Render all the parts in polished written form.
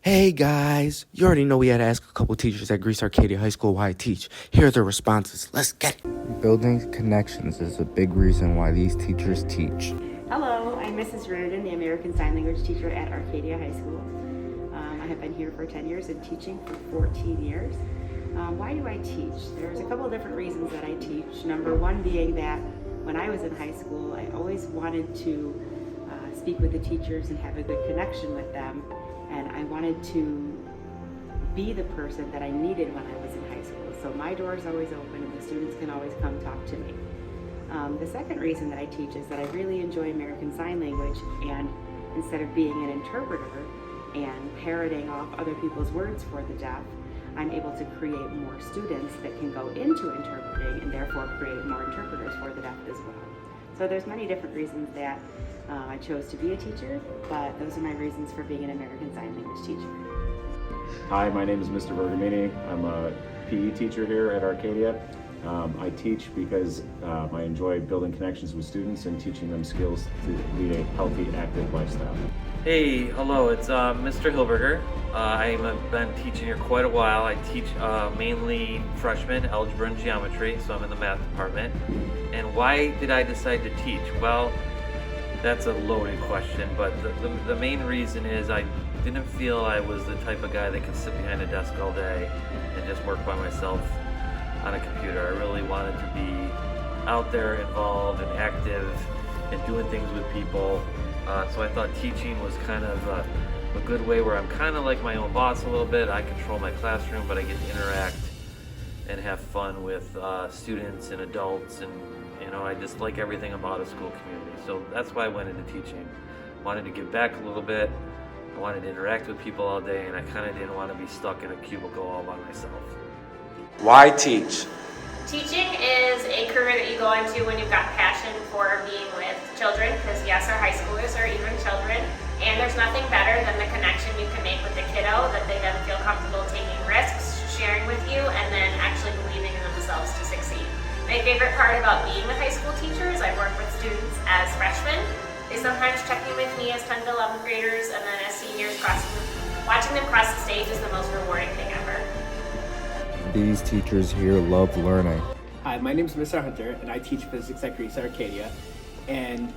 Hey guys, you already know we had to ask a couple teachers at Greece Arcadia High School why I teach. Here are their responses. Let's get it. Building connections is a big reason why these teachers teach. Hello, I'm Mrs. Reardon, the American Sign Language teacher at Arcadia High School. I have been here for 10 years and teaching for 14 years. Why do I teach? There's a couple of different reasons that I teach. Number one being that when I was in high school, I always wanted to speak with the teachers and have a good connection with them. And I wanted to be the person that I needed when I was in high school. So my door is always open and the students can always come talk to me. The second reason that I teach is that I really enjoy American Sign Language, and instead of being an interpreter and parroting off other people's words for the deaf, I'm able to create more students that can go into interpreting and therefore create more interpreters for the deaf as well. So there's many different reasons that I chose to be a teacher, but those are my reasons for being an American Sign Language teacher. Hi, my name is Mr. Bergamini. I'm a PE teacher here at Arcadia. I teach because I enjoy building connections with students and teaching them skills to lead a healthy, active lifestyle. Hey, hello, it's Mr. Hilberger. I've been teaching here quite a while. I teach mainly freshmen, algebra and geometry, so I'm in the math department. And why did I decide to teach? Well, that's a loaded question, but the main reason is I didn't feel I was the type of guy that could sit behind a desk all day and just work by myself on a computer. I really wanted to be out there, involved and active and doing things with people. So I thought teaching was kind of a good way where I'm kind of like my own boss a little bit. I control my classroom, but I get to interact and have fun with students and adults, and I just like everything about a school community. So that's why I went into teaching. Wanted to give back a little bit. I wanted to interact with people all day, and I kind of didn't want to be stuck in a cubicle all by myself. Why teach? Teaching is a career that you go into when you've got passion for being with children, because yes, our high schoolers are even children, and there's nothing better than the connection you can make with the kiddo, that they then feel comfortable taking risks, sharing with you, and then actually believing in themselves to succeed. My favorite part about being with high school teachers, I work with students as freshmen. They sometimes check in with me as 10 to 11th graders, and then as seniors, watching them cross the stage is the most rewarding thing ever. These teachers here love learning. Hi, my name is Mr. Hunter, and I teach physics at Greece Arcadia. And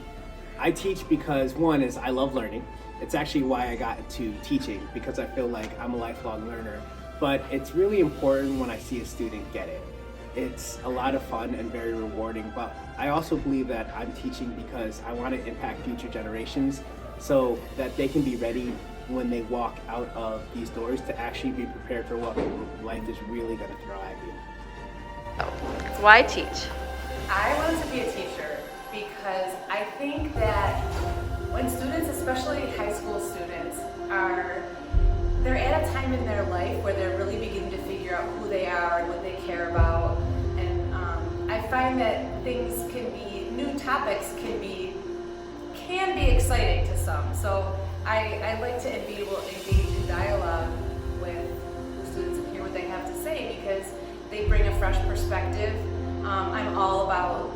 I teach because, one, is I love learning. It's actually why I got into teaching, because I feel like I'm a lifelong learner. But it's really important when I see a student get it. It's a lot of fun and very rewarding, but I also believe that I'm teaching because I want to impact future generations so that they can be ready when they walk out of these doors to actually be prepared for what life is really going to throw at you. Why teach? I wanted to be a teacher because I think that when students, especially high school students, they're at a time in their life where they're really beginning to figure out who they are and what they care about. And I find that new topics can be exciting to some. So I like to be able to engage in dialogue with the students and hear what they have to say, because they bring a fresh perspective. I'm all about,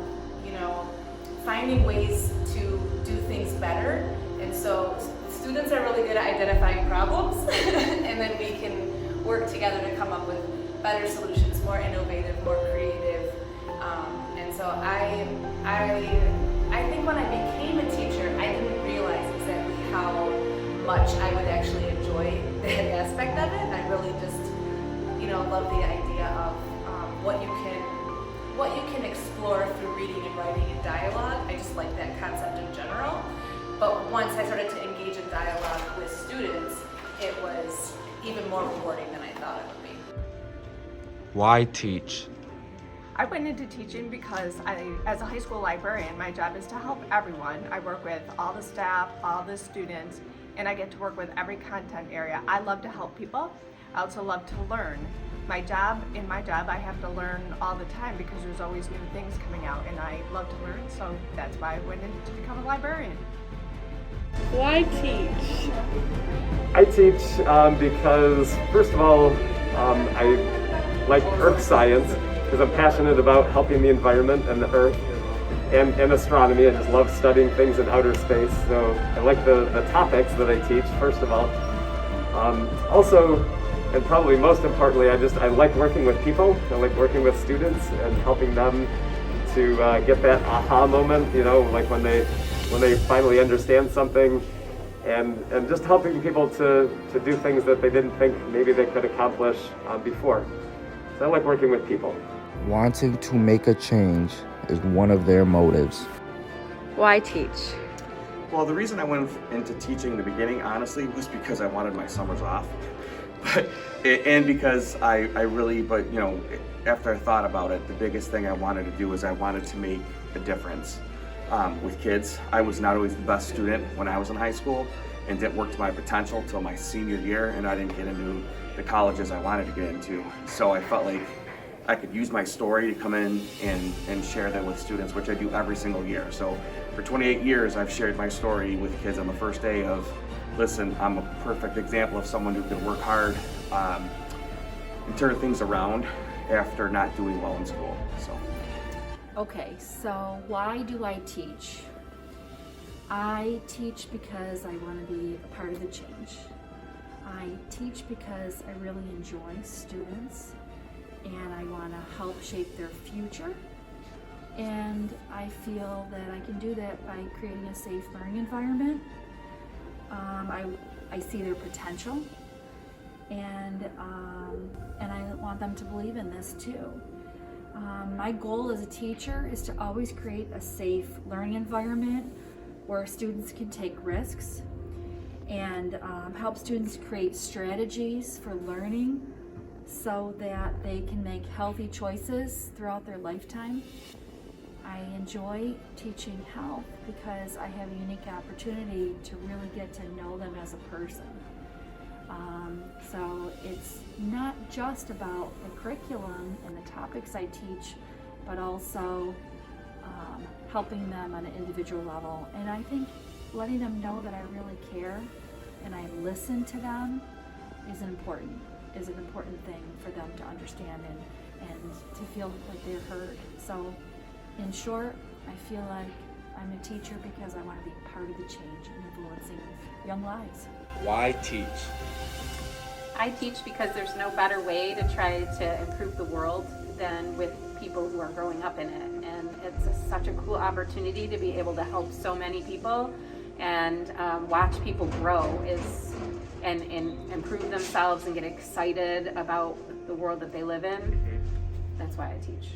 finding ways to do things better. And so students are really good at identifying problems and then we can work together to come up with better solutions, more innovative, more creative. And so I think when I became a teacher, I didn't realize exactly how much I would actually enjoy that aspect of it. I really just, love the idea of what you can explore through reading and writing and dialogue. I just like that concept in general. But once I started to engage in dialogue with students, it was even more rewarding than I thought it would be. Why teach? I went into teaching because as a high school librarian, my job is to help everyone. I work with all the staff, all the students, and I get to work with every content area. I love to help people. I also love to learn. In my job, I have to learn all the time because there's always new things coming out, and I love to learn, so that's why I went in to become a librarian. Why teach? I teach because, first of all, I like earth science because I'm passionate about helping the environment and the earth, and astronomy. I just love studying things in outer space, so I like the topics that I teach, first of all. Also, and probably most importantly, I like working with people. I like working with students and helping them to get that aha moment, you know, like when they finally understand something, and just helping people to do things that they didn't think maybe they could accomplish before. So I like working with people. Wanting to make a change is one of their motives. Why teach? Well, the reason I went into teaching in the beginning, honestly, was because I wanted my summers off. And because but you know, after I thought about it, the biggest thing I wanted to do was I wanted to make a difference with kids. I was not always the best student when I was in high school and didn't work to my potential till my senior year, and I didn't get into the colleges I wanted to get into. So I felt like I could use my story to come in and share that with students, which I do every single year. So for 28 years, I've shared my story with kids on the first day of, listen, I'm a perfect example of someone who can work hard and turn things around after not doing well in school. So. Okay, so why do I teach? I teach because I want to be a part of the change. I teach because I really enjoy students and I want to help shape their future. And I feel that I can do that by creating a safe learning environment. I see their potential, and I want them to believe in this too. My goal as a teacher is to always create a safe learning environment where students can take risks and help students create strategies for learning so that they can make healthy choices throughout their lifetime. I enjoy teaching health because I have a unique opportunity to really get to know them as a person. So it's not just about the curriculum and the topics I teach, but also helping them on an individual level. And I think letting them know that I really care and I listen to them is an important thing for them to understand and to feel like they're heard. So in short, I feel like I'm a teacher because I want to be part of the change and influencing young lives. Why teach? I teach because there's no better way to try to improve the world than with people who are growing up in it. And it's such a cool opportunity to be able to help so many people and watch people grow and improve themselves and get excited about the world that they live in. That's why I teach.